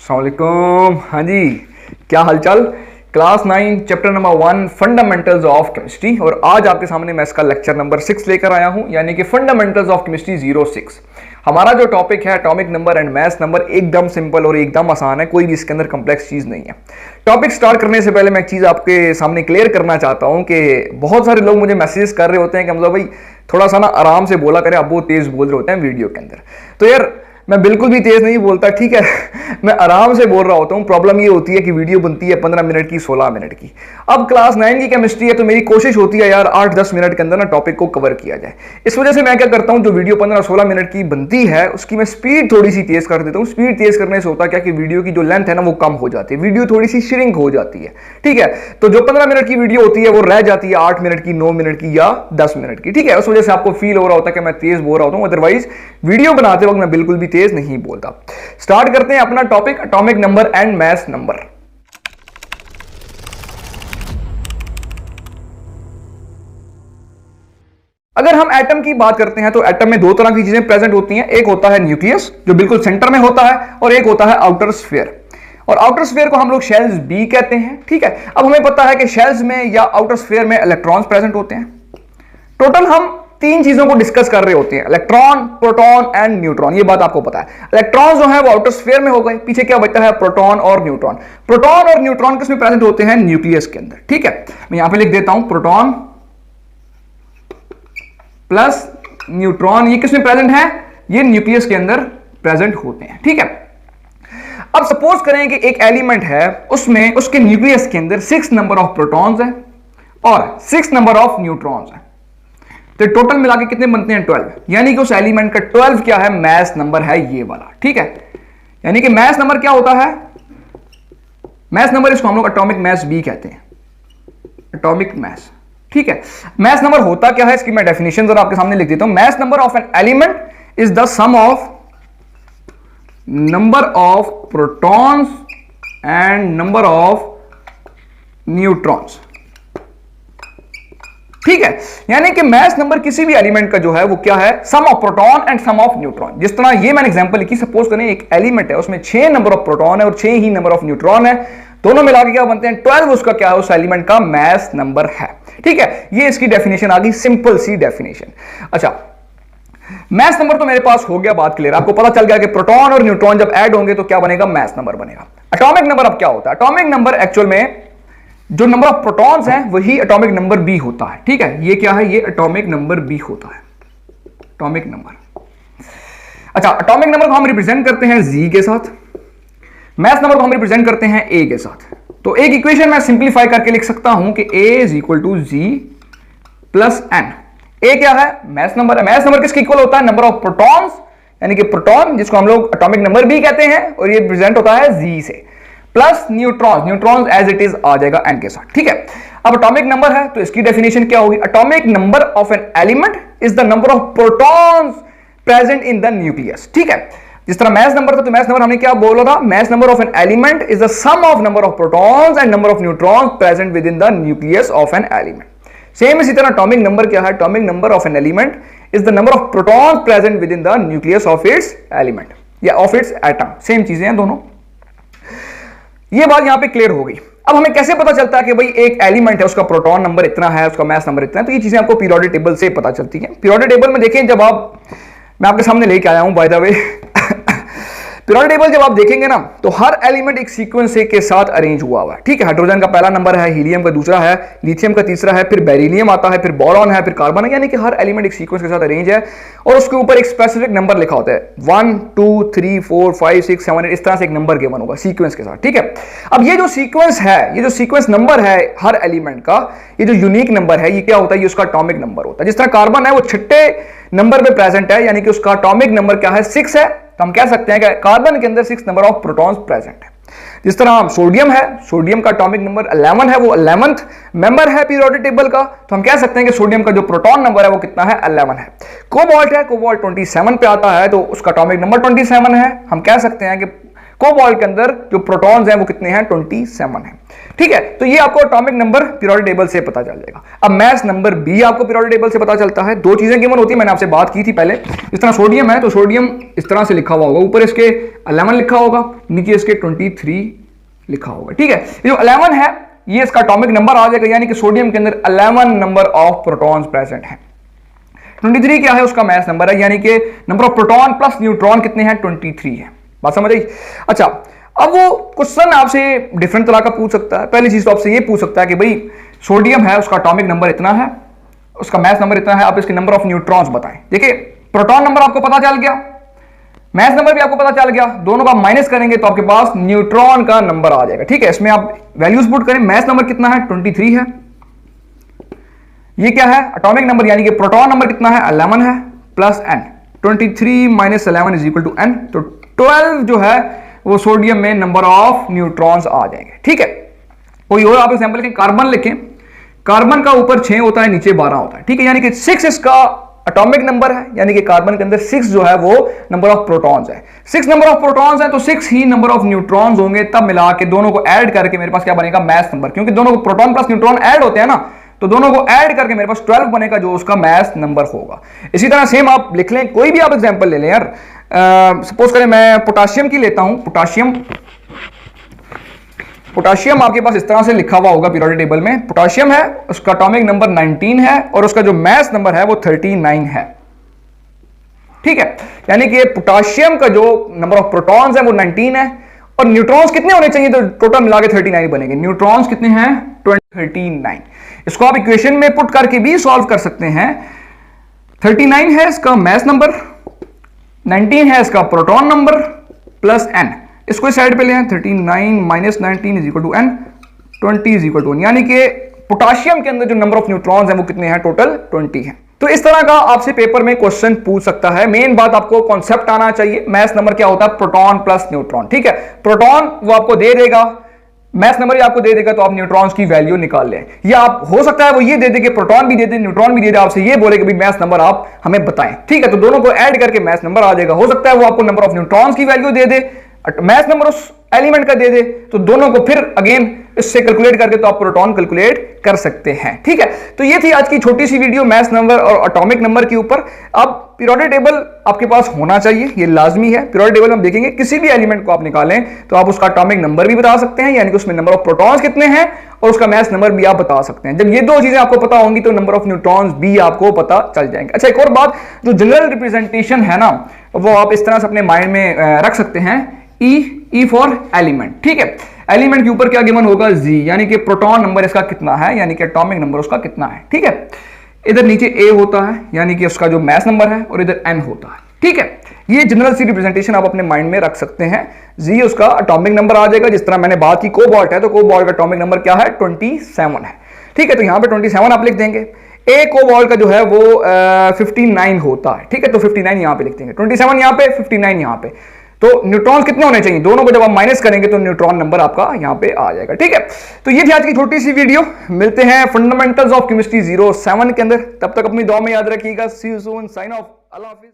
अस्सलाम वालेकुम। हाँ जी, क्या हालचाल। Class 9 chapter number 1 fundamentals of chemistry, और आज आपके सामने मैं इसका लेक्चर नंबर 6 लेकर आया हूं, यानी कि फंडामेंटल्स ऑफ केमिस्ट्री 06। हमारा जो टॉपिक है atomic number and mass number, एकदम सिंपल और एकदम आसान है, कोई भी इसके अंदर कॉम्प्लेक्स चीज नहीं है। टॉपिक स्टार्ट करने से पहले मैं एक चीज आपके सामने क्लियर करना चाहता हूं कि बहुत सारे लोग मुझे मैसेज कर रहे होते हैं कि मतलब भाई थोड़ा सा ना आराम से बोला करें, आप बहुत तेज बोल रहे होते हैं वीडियो के अंदर। तो यार मैं बिल्कुल भी तेज नहीं बोलता, ठीक है। मैं आराम से बोल रहा होता हूँ। प्रॉब्लम ये होती है कि वीडियो बनती है 15 मिनट की, 16 मिनट की। अब क्लास 9 की केमिस्ट्री है तो मेरी कोशिश होती है यार 8-10 मिनट के अंदर ना टॉपिक को कवर किया जाए। इस वजह से मैं क्या करता हूँ, जो वीडियो 15-16 मिनट की बनती है उसकी मैं स्पीड थोड़ी सी तेज कर देता हूँ। स्पीड तेज करने से होता क्या कि वीडियो की जो लेंथ है ना वो कम हो जाती है, वीडियो थोड़ी सी श्रिंक हो जाती है, ठीक है। तो जो 15 मिनट की वीडियो होती है वो रह जाती है 8 मिनट की, 9 मिनट की या 10 मिनट की, ठीक है। उस वजह से आपको फील हो रहा होता है कि मैं तेज बोल रहा होता हूँ, अदरवाइज वीडियो बनाते वक्त मैं बिल्कुल भी तेज नहीं बोलता। स्टार्ट करते हैं अपना topic, atomic number and mass number. अगर हम एटम की बात करते हैं तो एटम में दो तरह की चीजें प्रेजेंट होती हैं। एक होता है न्यूक्लियस जो बिल्कुल सेंटर में होता है, और एक होता है आउटर स्फीयर। और आउटर स्फीयर को हम लोग शेल्स बी कहते हैं, ठीक है। अब हमें पता है कि शेल्स में या आउटर स्फीयर में इलेक्ट्रॉन्स प्रेजेंट होते हैं। टोटल हम तीन चीजों को डिस्कस कर रहे होते हैं, इलेक्ट्रॉन, प्रोटॉन एंड न्यूट्रॉन। ये बात आपको पता है। इलेक्ट्रॉन जो है वो आउटर स्फीयर में हो गए, पीछे क्या बचता है, प्रोटॉन और न्यूट्रॉन। प्रोटॉन और न्यूट्रॉन किसमें प्रेजेंट होते हैं, न्यूक्लियस के अंदर, ठीक है। मैं यहां पे लिख देता हूं प्रोटॉन प्लस न्यूट्रॉन, ये किसमें प्रेजेंट है, ये न्यूक्लियस के अंदर प्रेजेंट होते हैं, ठीक है। अब सपोज करें कि एक एलिमेंट है, उसमें उसके न्यूक्लियस के अंदर 6 नंबर ऑफ प्रोटॉन्स है और 6 नंबर ऑफ न्यूट्रॉन्स है। तो टोटल मिला के कितने बनते हैं, 12। यानी कि उस एलिमेंट का 12 क्या है, मास नंबर है ये वाला, ठीक है। यानी कि मास नंबर क्या होता है, मास नंबर इसको हम लोग एटॉमिक मास बी कहते हैं, एटॉमिक मास, ठीक है। मास नंबर होता क्या है, इसकी मैं डेफिनेशन जरा आपके सामने लिख देता हूं। Mass number of an element is the sum of number of protons and number of neutrons, ठीक है। यानी कि मास नंबर किसी भी एलिमेंट का जो है वो क्या है, sum of proton and sum of neutron. जिस तरह ये मैंने एग्जांपल लिखी, सपोज करें एक एलिमेंट है, उसमें 6 नंबर ऑफ प्रोटॉन है और 6 ही नंबर ऑफ न्यूट्रॉन है, दोनों मिला के क्या बनते हैं 12। उसका क्या है, उस एलिमेंट का मास नंबर है, ठीक है। ये इसकी डेफिनेशन आ गई, सिंपल सी डेफिनेशन। अच्छा, मास नंबर तो मेरे पास हो गया, बात क्लियर। आपको पता चल गया कि प्रोटॉन और न्यूट्रॉन जब ऐड होंगे तो क्या बनेगा, मास नंबर बनेगा। एटॉमिक नंबर अब क्या होता है, एटॉमिक नंबर एक्चुअल में जो नंबर ऑफ प्रोटॉन्स हैं वही एटॉमिक नंबर बी होता है, ठीक है। ये क्या है, ये एटॉमिक नंबर बी होता है, एटॉमिक नंबर। अच्छा, एटॉमिक नंबर को हम रिप्रेजेंट करते हैं जी के साथ, मास नंबर को हम रिप्रेजेंट करते हैं ए के साथ। तो एक इक्वेशन मैं सिंप्लीफाई करके लिख सकता हूं कि A is equal to Z plus N. A क्या है, मास नंबर है। मास नंबर किसके इक्वल होता है, नंबर ऑफ प्रोटॉन्स, यानी कि प्रोटॉन जिसको हम लोग एटॉमिक नंबर बी कहते हैं, और ये रिप्रेजेंट होता है जी से, plus neutron, neutron as it is आ जाएगा एन के साथ, ठीक है। अब एटॉमिक नंबर है तो इसकी डेफिनेशन क्या होगी, atomic number of an element is the number of protons present in the nucleus, ठीक है। जिस तरह मास नंबर था तो मास नंबर हमने क्या बोला था, mass number of an element is the sum of number of protons and number of neutrons present within the nucleus of an element. Same इसी तरह एटॉमिक नंबर क्या है, atomic number of an element is the number of protons present within the nucleus of its element या of its atom. Same चीजें हैं दोनों। ये बात यहां पे क्लियर हो गई। अब हमें कैसे पता चलता है कि भाई एक एलिमेंट है, उसका प्रोटॉन नंबर इतना है, उसका मास नंबर इतना है, तो ये चीजें आपको पीरियोडिक टेबल से पता चलती हैं। पीरियोडिक टेबल में देखें, जब आप, मैं आपके सामने लेके आया हूं by the way, periodic table जब आप देखेंगे ना तो हर एलिमेंट एक सीक्वेंस के साथ अरेंज हुआ हुआ है, ठीक है। हाइड्रोजन का पहला नंबर है, हीलियम का दूसरा है, लिथियम का तीसरा है, फिर बेरिलियम आता है, फिर बोरॉन है, फिर कार्बन है। यानी कि हर एलिमेंट एक सीक्वेंस के साथ अरेंज है और उसके ऊपर एक स्पेसिफिक नंबर लिखा होता है, 1 2 3 4 5 6 7 8, इस तरह से एक नंबर गिवन होगा सीक्वेंस के साथ, ठीक है। अब ये जो सीक्वेंस है, ये जो सीक्वेंस नंबर है हर एलिमेंट का, ये जो यूनिक नंबर है, ये क्या होता है, ये उसका एटॉमिक नंबर होता है। जिस तरह कार्बन है वो 6ठे नंबर पे प्रेजेंट है, यानी कि उसका एटॉमिक नंबर क्या है, 6 है। तो हम कह सकते हैं कि कार्बन के अंदर 6 नंबर ऑफ प्रोटॉन्स प्रेजेंट है। जिस तरह सोडियम है, सोडियम का एटॉमिक नंबर 11 है, वो 11th मेंबर है पीरियोडिक टेबल का, तो हम कह सकते हैं कि सोडियम का जो प्रोटॉन नंबर है वो कितना है, 11 है। कोबाल्ट है, कोबाल्ट 27 पे आता है तो उसका एटॉमिक नंबर 27 है। हम कह सकते हैं कि कोबाल्ट के अंदर जो प्रोटॉन्स हैं वो कितने हैं, 27 हैं। ठीक है, तो ये आपको एटॉमिक नंबर पीरियोडिक टेबल से पता चल जाएगा। अब मास नंबर भी आपको पीरियोडिक टेबल से पता चलता है। दो चीजें गिवन होती है, मैंने आपसे बात की थी पहले। इस तरह सोडियम है तो सोडियम इस तरह से लिखा हुआ होगा, ऊपर इसके 11 लिखा होगा, नीचे इसके 23 लिखा होगा। ठीक है, ये जो 11 है ये इसका एटॉमिक नंबर आ जाएगा, यानी कि सोडियम के अंदर 11 नंबर ऑफ प्रोटॉन्स प्रेजेंट हैं। 23 क्या है, उसका मास नंबर है, यानी कि number of proton plus neutron कितने हैं, 23 है। बात समझ आई? अच्छा, अब वो क्वेश्चन आपसे डिफरेंट तरह का पूछ सकता है। पहली चीज तो आपसे ये पूछ सकता है कि भाई सोडियम है, उसका एटॉमिक नंबर इतना है, उसका मास नंबर इतना है, आप इसके नंबर ऑफ न्यूट्रॉन्स बताएं। देखिए, प्रोटॉन नंबर आपको पता चल गया, मास नंबर भी आपको पता चल गया, दोनों का माइनस करेंगे तो आपके पास न्यूट्रॉन का नंबर आ जाएगा। ठीक है, इसमें आप वैल्यूज पुट करें, मास नंबर कितना है, 23 है, ये क्या है, एटॉमिक नंबर यानी कि प्रोटॉन नंबर कितना है, 11 है, plus n, 23 minus 11 is equal to n, तो 12 जो है वो सोडियम में नंबर ऑफ न्यूट्रॉन्स आ जाएंगे। ठीक है, कोई और आप एग्जांपल लिखें, कार्बन लिखें, कार्बन का ऊपर 6 होता है, नीचे 12 होता है। ठीक है, यानी कि 6 इसका एटॉमिक नंबर है, यानी कि कार्बन के अंदर 6 जो है वो नंबर ऑफ प्रोटॉन्स है। 6 नंबर ऑफ प्रोटॉन्स है तो 6 ही नंबर ऑफ न्यूट्रॉन्स होंगे, तब मिला के दोनों को ऐड करके मेरे पास क्या बनेगा, मास नंबर, क्योंकि दोनों को प्रोटॉन प्लस न्यूट्रॉन ऐड होते हैं ना, तो दोनों को ऐड करके मेरे पास 12 बनेगा जो उसका मास नंबर होगा। इसी तरह सेम आप लिख लें, कोई भी आप एग्जांपल ले लें यार, सपोज करें मैं पोटाशियम की लेता हूं, पोटाशियम आपके पास इस तरह से लिखा हुआ होगा पीरियोडिक टेबल में, पोटाशियम है, उसका एटॉमिक नंबर 19 है और उसका जो मास नंबर है वो 39 है। ठीक है, यानी कि पोटाशियम का जो नंबर ऑफ प्रोटॉन्स है वो 19 है और न्यूट्रॉन्स कितने होने चाहिए, तो टोटल मिला के 39 बनेंगे। न्यूट्रॉन्स कितने हैं, 39। इसको आप इक्वेशन में पुट करके भी सॉल्व कर सकते हैं। 39 है इसका मास नंबर, 19 है इसका प्रोटॉन नंबर, प्लस n, इसको इस साइड पे ले आए, 39 minus 19 is equal to n, 20 is equal to 1, यानी कि पोटाशियम के अंदर जो नंबर ऑफ न्यूट्रॉन्स हैं वो कितने हैं, टोटल 20 हैं। तो इस तरह का आपसे पेपर में क्वेश्चन पूछ सकता है। मेन बात आपको कॉन्सेप्ट आना चाहिए, मास नंबर क्या होता है, प्रोटॉन प्लस न्यूट्रॉन। ठीक है, प्रोटॉन वो आपको दे देगा, मास नंबर आपको दे देगा, तो आप न्यूट्रॉन्स की वैल्यू निकाल लें, या आप हो सकता है वो ये दे दे कि प्रोटॉन भी दे दे न्यूट्रॉन भी दे दे, आपसे ये बोले कि भाई मास नंबर आप हमें बताएं। ठीक है, तो दोनों को ऐड करके मास नंबर आ जाएगा। हो सकता है वो आपको नंबर ऑफ न्यूट्रॉन्स की वैल्यू दे दे, मास नंबर उस एलिमेंट का दे दे, तो दोनों को फिर अगेन इससे कैलकुलेट करके तो आप प्रोटॉन कैलकुलेट कर सकते हैं। ठीक है, तो ये थी आज की छोटी सी वीडियो मास नंबर और एटॉमिक नंबर के ऊपर। अब पीरियोडिक टेबल आपके पास होना चाहिए, ये लाजमी है। पीरियोडिक टेबल में हम देखेंगे किसी भी एलिमेंट को आप निकालें तो आप उसका एटॉमिक नंबर भी बता सकते हैं, यानी कि उसमें नंबर ऑफ प्रोटॉन्स कितने हैं, और उसका मास नंबर भी आप बता सकते हैं। जब ये दो चीजें आपको पता होंगी तो नंबर ऑफ न्यूट्रॉन्स भी आपको पता चल जाएंगे। अच्छा, एक और बात, जो जनरल रिप्रेजेंटेशन है ना, वो आप इस तरह से अपने माइंड में रख सकते हैं, ई फॉर एलिमेंट। ठीक है, एलिमेंट के ऊपर क्या गिवन होगा, जी, यानी कि प्रोटॉन नंबर इसका कितना है, यानी कि एटॉमिक नंबर उसका कितना है। ठीक है, इधर नीचे ए होता है यानी कि उसका जो मास नंबर है, और इधर एन होता है। ठीक है, ये जनरल सी रिप्रेजेंटेशन आप अपने माइंड में रख सकते हैं। जी उसका एटॉमिक नंबर आ जाएगा, जिस तरह मैंने बात की कोबाल्ट है तो कोबाल्ट का एटॉमिक नंबर क्या है, 27 है। ठीक है, तो यहां पे 27 आप लिख देंगे। ए कोबाल्ट का जो है वो 59 होता है। ठीक है, तो 59 यहां पे लिख देंगे, 27 यहां पे, 59 यहां पे। तो न्यूट्रॉन्स कितने होने चाहिए, दोनों को जब आप माइनस करेंगे तो न्यूट्रॉन नंबर आपका यहां पे आ जाएगा। ठीक है, तो ये थी आज की छोटी सी वीडियो। मिलते हैं फंडामेंटल्स ऑफ केमिस्ट्री 07 के अंदर, तब तक अपनी दुआ में याद रखिएगा। See you soon, sign off, अल्लाह हाफिज।